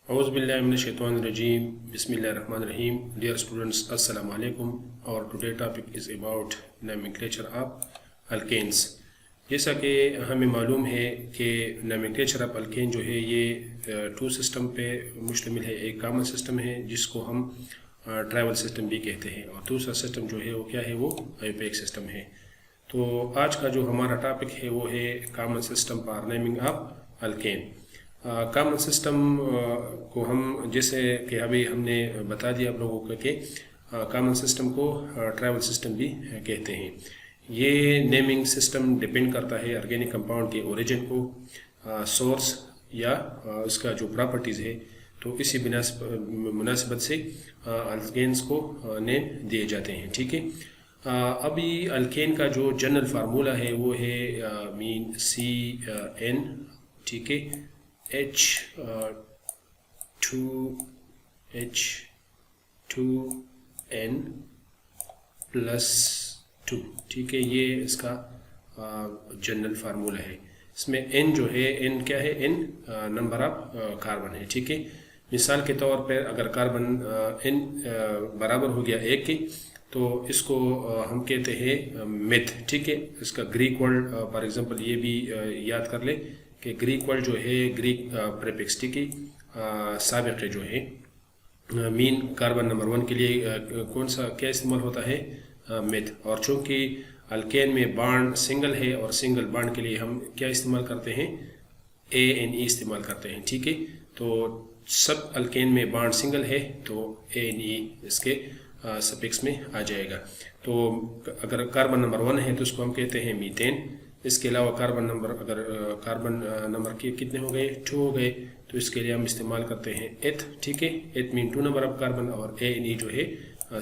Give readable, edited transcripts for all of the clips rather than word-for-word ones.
Auzubillahiminash-shaytanir-rajim. Bismillahir-rahmanir-rahim. Dear students, Assalamu alaikum. Our today topic is about nomenclature of alkanes. जैसा कि हमें मालूम है कि nomenclature of alkane जो है ये टू सिस्टम पे मुश्तमिल है। एक कॉमन सिस्टम है जिसको हम ट्रैवल सिस्टम भी कहते हैं, और दूसरा सिस्टम जो है वो क्या है, वो आयोपेक सिस्टम है। तो आज का जो हमारा टॉपिक है वो है common system for naming of alkane. Common system को हम जैसे कि अभी हमने बता दिया आप लोगों को कि कॉमन सिस्टम को ट्रैवल सिस्टम भी कहते हैं। ये नेमिंग सिस्टम डिपेंड करता है ऑर्गेनिक कंपाउंड के ओरिजिन को, सोर्स या उसका जो प्रॉपर्टीज़ है। तो इसी मुनासिबत से अल्केन्स को नेम दिए जाते हैं। ठीक है, अभी अल्केन का जो जनरल फार्मूला है वो है मीन CN, ठीक है, H2N + 2, ठीक है। ये इसका जनरल फार्मूला है। इसमें N जो है, N क्या है, N नंबर ऑफ कार्बन है। ठीक है, मिसाल के तौर पर अगर कार्बन N बराबर हो गया 1 के, तो इसको हम कहते हैं मेथ। ठीक है, इसका ग्रीक वर्ड फॉर एग्जांपल ये भी याद कर ले कि ग्रीक वर्ड जो है, ग्रीक प्रीफिक्स, ठीक है, साबिक़ जो है मीन कार्बन नंबर 1 के लिए कौन सा क्या इस्तेमाल होता है, मेथ। और चूँकि अल्केन में बॉन्ड सिंगल है और सिंगल बॉन्ड के लिए हम क्या इस्तेमाल करते हैं, ANE इस्तेमाल करते हैं। ठीक है, तो सब अल्केन में बॉन्ड सिंगल है तो ANE इसके सफिक्स में आ जाएगा। तो अगर कार्बन नंबर 1 है तो उसको हम कहते हैं मीथेन। इसके अलावा कार्बन नंबर के कितने हो गए, 2 हो गए, तो इसके लिए हम इस्तेमाल करते हैं एथ। ठीक है, एथ मीन 2 नंबर ऑफ कार्बन और ANE जो है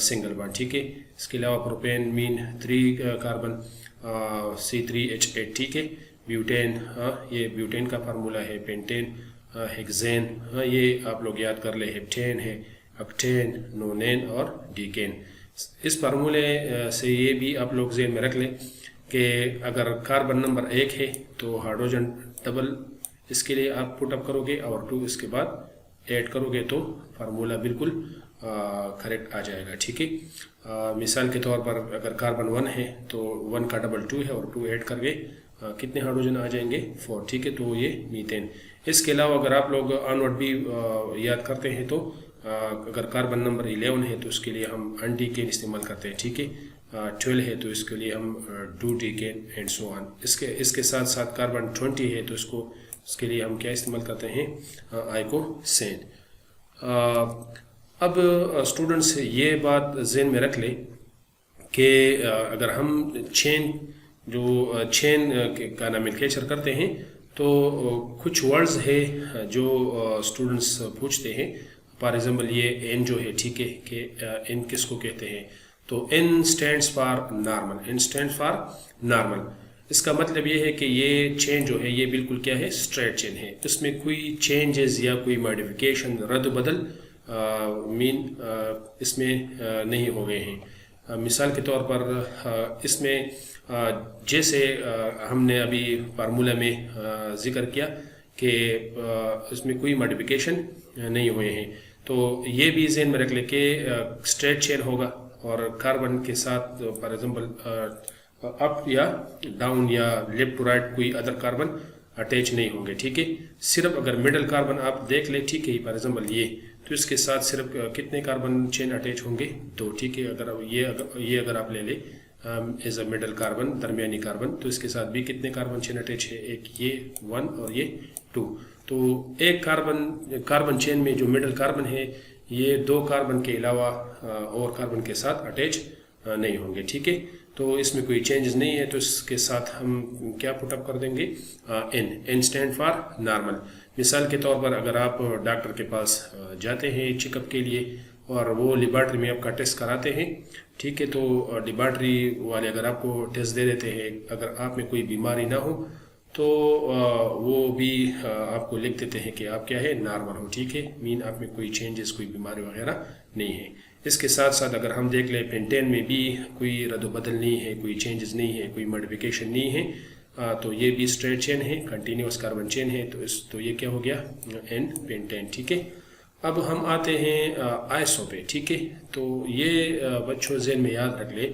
सिंगल बॉन्ड। ठीक है, इसके अलावा प्रोपेन मीन 3 कार्बन C3H8। ठीक है, ब्यूटेन, ये ब्यूटेन का फार्मूला है। पेंटेन, हेक्सेन, ये आप लोग याद कर ले, हेप्टेन है, ऑक्टेन, नोनेन और डीकेन। इस फार्मूले से ये भी आप लोग ज़हन में रख लें कि अगर कार्बन नंबर 1 है तो हाइड्रोजन डबल इसके लिए आप पुट अप करोगे और 2 इसके बाद ऐड करोगे तो फार्मूला बिल्कुल करेक्ट आ जाएगा। ठीक है, मिसाल के तौर पर अगर कार्बन 1 है तो 1 का डबल 2 है और 2 ऐड करके कितने हाइड्रोजन आ जाएंगे, 4। ठीक है, तो ये मीथेन। इसके अलावा अगर आप लोग ऑनवर्ड भी याद करते हैं तो अगर कार्बन नंबर 11 है तो उसके लिए हम अनडीकेन इस्तेमाल करते हैं। ठीक है, 12 है तो इसके लिए हम 2-डीकेन एंड सो ऑन। इसके साथ साथ कार्बन 20 है तो इसके लिए हम क्या इस्तेमाल करते हैं, आइकोसेन। अब स्टूडेंट्स ये बात ज़हन में रख लें कि अगर हम चेन का नोमेनक्लेचर करते हैं तो कुछ वर्ड्स है जो स्टूडेंट्स पूछते हैं। फॉर एग्जांपल ये N जो है, ठीक है, कि N किसको कहते हैं, तो N stands for normal. N stands for normal, इसका मतलब ये है कि ये चेन जो है ये बिल्कुल क्या है, स्ट्रेट चेन है। इसमें कोई चेंजेस या कोई मॉडिफिकेशन, रद्द बदल इसमें नहीं हो गए हैं। मिसाल के तौर पर इसमें जैसे हमने अभी फार्मूला में ज़िक्र किया कि इसमें कोई मॉडिफिकेशन नहीं हुए हैं, तो ये भी ज़हन में रख ले कि स्ट्रेट चेन होगा और कार्बन के साथ फॉर एग्जांपल अप या डाउन या लेफ्ट टू राइट कोई अदर कार्बन अटैच नहीं होंगे। ठीक है, सिर्फ अगर मिडल कार्बन आप देख ले, ठीक है, फॉर एग्जांपल ये, तो इसके साथ सिर्फ कितने कार्बन चेन अटैच होंगे, 2। ठीक है, अगर आप ले ले एज अ मिडल कार्बन, दरमियानी कार्बन, तो इसके साथ भी कितने कार्बन चेन अटैच है, एक ये 1 और ये 2। तो एक कार्बन चेन में जो मिडल कार्बन है ये 2 कार्बन के अलावा और कार्बन के साथ अटैच नहीं होंगे। ठीक है, तो इसमें कोई चेंजेस नहीं है, तो इसके साथ हम क्या पुटअप कर देंगे, N स्टैंड फॉर नॉर्मल। मिसाल के तौर पर अगर आप डॉक्टर के पास जाते हैं चेकअप के लिए और वो लेबॉर्ट्री में आपका टेस्ट कराते हैं, ठीक है, तो लेबॉर्ट्री वाले अगर आपको टेस्ट दे देते हैं, अगर आप में कोई बीमारी ना हो तो वो भी आपको लिख देते हैं कि आप क्या है, नॉर्मल हो। ठीक है, मीन आप में कोई चेंजेस, कोई बीमारी वगैरह नहीं है। इसके साथ साथ अगर हम देख लें पेंटेन में भी कोई रद्द बदल नहीं है, कोई चेंजेस नहीं है, कोई मॉडिफिकेशन नहीं है, तो ये भी स्ट्रेट चेन है, कंटिन्यूस कार्बन चेन है, तो ये क्या हो गया, एन पेंटेन। ठीक है, अब हम आते हैं आइसो पे, ठीक है। तो ये बच्चों ज़हन में याद रख ले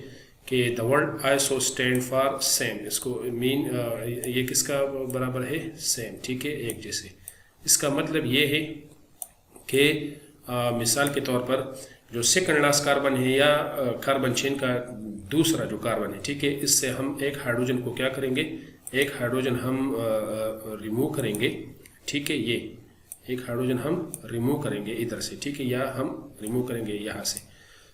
कि the word iso stand for same, इसको मीन ये किसका बराबर है, सेम, ठीक है, एक जैसे। इसका मतलब ये है कि मिसाल के तौर पर जो सेकंड लास्ट कार्बन है या कार्बन चेन का दूसरा जो कार्बन है, ठीक है, इससे हम एक हाइड्रोजन को क्या करेंगे, एक हाइड्रोजन हम रिमूव करेंगे, ठीक है। ये एक हाइड्रोजन हम रिमूव करेंगे इधर से, ठीक है, या हम रिमूव करेंगे यहाँ से।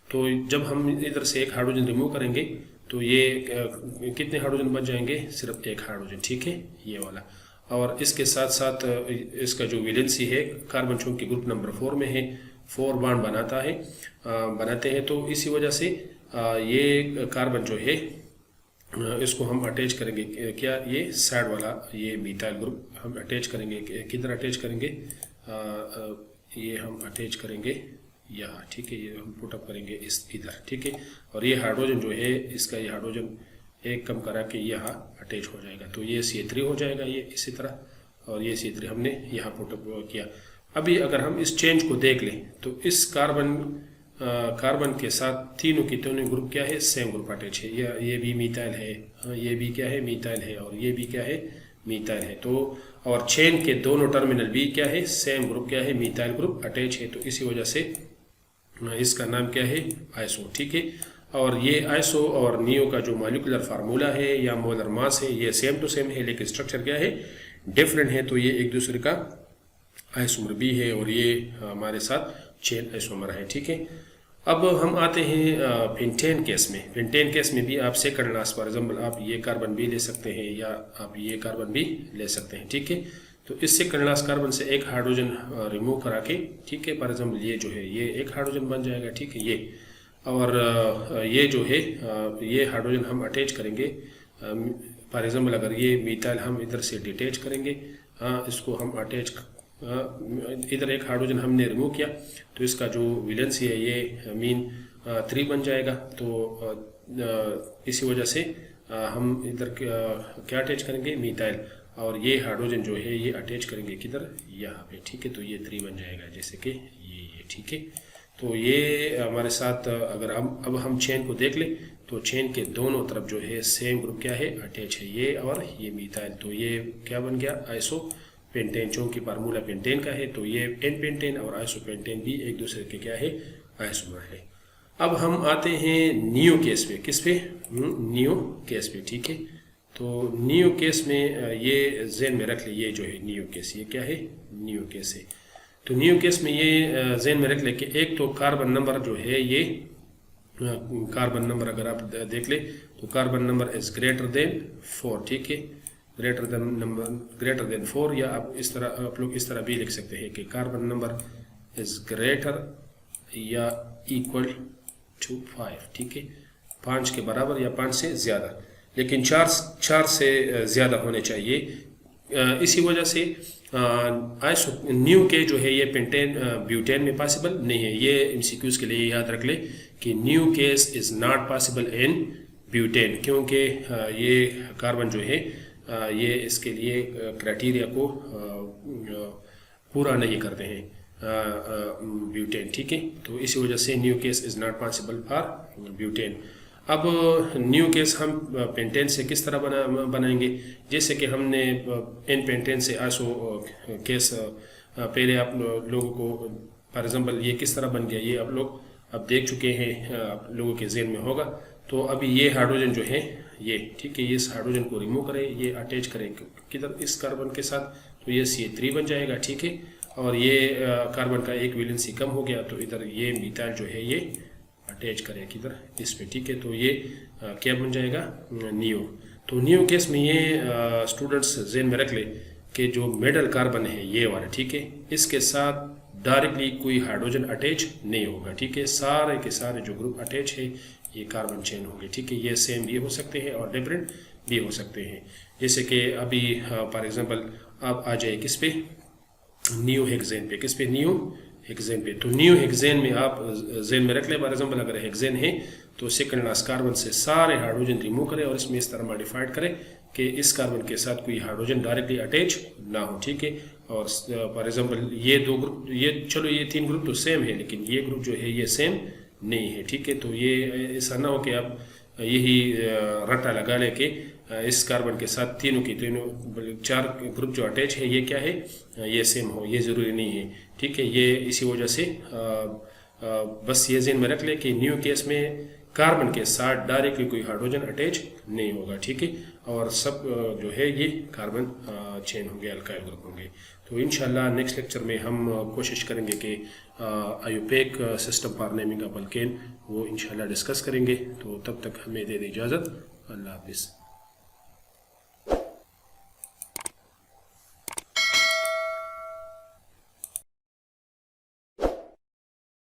तो जब हम इधर से एक हाइड्रोजन रिमूव करेंगे तो ये कितने हाइड्रोजन बच जाएंगे, सिर्फ एक हाइड्रोजन, ठीक है, ये वाला। और इसके साथ साथ इसका जो वैलेंसी है, कार्बन चूंकि ग्रुप नंबर 4 में है, 4 बॉन्ड बनाते हैं, तो इसी वजह से ये कार्बन जो है इसको हम अटैच करेंगे, क्या, ये साइड वाला ये मीथाइल ग्रुप हम अटैच करेंगे, किधर अटैच करेंगे, ये हम अटैच करेंगे यहाँ, ठीक है, ये हम पुटअप करेंगे इस इधर, ठीक है। और ये हाइड्रोजन जो है इसका, ये हाइड्रोजन एक कम करा के यहाँ अटैच हो जाएगा, तो ये C3 हो जाएगा, ये इसी तरह, और ये C3 हमने यहाँ पुटअप किया। अभी अगर हम इस चेंज को देख लें तो इस कार्बन के साथ तीनों की तीनों ग्रुप क्या है, सेम ग्रुप अटैच है। ये भी मीथाइल है, ये भी क्या है, मीथाइल है, और ये भी क्या है, मीथाइल है। तो और चेन के दोनों टर्मिनल भी क्या है, सेम ग्रुप क्या है, मीथाइल ग्रुप अटैच है। तो इसी वजह से इसका नाम क्या है, आइसो, ठीक है। और ये आइसो और नियो का जो मॉलिक्यूलर फार्मूला है या मोलर मास है, ये सेम टू सेम है, लेकिन स्ट्रक्चर क्या है, डिफरेंट है। तो ये एक दूसरे का आइसोमर भी है और ये हमारे साथ चेन आइसोमर है, ठीक है। अब हम आते हैं पेंटेन केस में। पेंटेन केस में भी आप सेकंड लास्ट, फॉर एग्जाम्पल आप ये कार्बन भी ले सकते हैं या आप ये कार्बन भी ले सकते हैं, ठीक है। तो इस सेकंड लास्ट कार्बन से एक हाइड्रोजन रिमूव करा के, ठीक है, फॉर एग्जाम्पल ये जो है ये एक हाइड्रोजन बन जाएगा, ठीक है, ये। और ये जो है ये हाइड्रोजन हम अटैच करेंगे, फॉर एग्जाम्पल अगर ये मीथाइल हम इधर से डिटैच करेंगे, इसको हम अटैच, इधर एक हाइड्रोजन हमने रिमूव किया, तो इसका जो वैलेंसी है ये मीन 3 बन जाएगा। तो इसी वजह से हम इधर क्या अटैच करेंगे, मीथाइल, और ये हाइड्रोजन जो है ये अटैच करेंगे किधर, यहाँ पे, ठीक है। तो ये 3 बन जाएगा, जैसे कि ये, ठीक है। तो ये हमारे साथ अगर अब हम चेन को देख लें तो चेन के दोनों तरफ जो है सेम ग्रुप क्या है, अटैच है, ये और ये मीथाइल। तो ये क्या बन गया, आइसो पेंटेन। चूंकि फार्मूला पेंटेन का है तो ये एन पेंटेन और आइसो पेंटेन भी एक दूसरे के क्या है, आइसोमर है। अब हम आते हैं नियो केस पे, किस पे, नियो केस पे, ठीक है। तो नियो केस में ये ज़हन में रख ले, ये जो है नियो केस, ये क्या है, नियो केस है। तो नियो केस में ये ज़हन में रख ले कि एक तो कार्बन नंबर जो है ये कार्बन नंबर अगर आप देख ले तो carbon number is greater than 4, ठीक है, ग्रेटर देन 4, या आप इस तरह आप लोग इस तरह भी लिख सकते हैं कि कार्बन नंबर इज ग्रेटर या इक्वल टू 5, ठीक है, 5 के बराबर या 5 से ज़्यादा, लेकिन 4 से ज़्यादा होने चाहिए। इसी वजह से आइसो न्यू के जो है ये पेंटेन ब्यूटेन में पॉसिबल नहीं है। ये एमसीक्यूज के लिए याद रख ले कि new case is not possible in butane, क्योंकि ये कार्बन जो है ये इसके लिए क्राइटेरिया को पूरा नहीं करते हैं ब्यूटेन, ठीक है। तो इसी वजह से new case is not possible for butane. अब न्यू केस हम पेंटेन से किस तरह बनाएंगे, जैसे कि हमने एन पेंटेन से आइसो केस पहले आप लोगों को, फॉर एग्जांपल ये किस तरह बन गया, ये आप लोग अब देख चुके हैं, आप लोगों के ज़हन में होगा। तो अभी ये हाइड्रोजन जो है ये, ठीक है, ये इस हाइड्रोजन को रिमूव करें, ये अटैच करें किधर, इस कार्बन के साथ, तो ये C3 बन जाएगा, ठीक है। और ये कार्बन का एक वैलेंसी कम हो गया, तो इधर ये मीथाइल जो है ये अटैच करें किधर, इस पे, ठीक है। तो ये क्या बन जाएगा, नियो। तो नियो केस में ये स्टूडेंट्स ज़हन में रख ले कि जो मिडल कार्बन है ये वाला, ठीक है, इसके साथ डायरेक्टली कोई हाइड्रोजन अटैच नहीं होगा, ठीक है। सारे के सारे जो ग्रुप अटैच है ये कार्बन चेन होंगे, ठीक है। ये सेम भी हो सकते हैं और डिफरेंट भी हो सकते हैं, जैसे कि अभी फॉर एग्जांपल आप आ जाए किस पे, नियो हेक्सेन पे, किस पे, नियो हेक्सेन पे। तो नियो हेक्सेन में आप ज़हन में रख ले, फॉर एग्जांपल अगर हेक्सेन है तो सेकंड लास्ट कार्बन से सारे हाइड्रोजन रिमूव करें और इसमें इस तरह मॉडिफाइड करें कि इस कार्बन के साथ कोई हाइड्रोजन डायरेक्टली अटैच ना हो, ठीक है। और फॉर एग्जांपल ये दो ग्रुप, ये चलो ये तीन ग्रुप तो सेम है, लेकिन ये ग्रुप जो है ये सेम नहीं है, ठीक है। तो ये ऐसा ना हो कि आप यही रट्टा लगा ले कि इस कार्बन के साथ तीनों चार ग्रुप जो अटैच है ये क्या है, ये सेम हो, ये ज़रूरी नहीं है, ठीक है। ये इसी वजह से बस ये ज़हन में रख ले कि न्यू केस में कार्बन के साथ डायरेक्टली कोई हाइड्रोजन अटैच नहीं होगा, ठीक है। और सब जो है ये कार्बन चेन होंगे, अल्काइल ग्रुप होंगे। तो इंशाल्लाह नेक्स्ट लेक्चर में हम कोशिश करेंगे कि IUPAC system for naming of alkane वो इंशाल्लाह डिस्कस करेंगे। तो तब तक हमें दे दी इजाज़त, अल्लाह हाफिज़।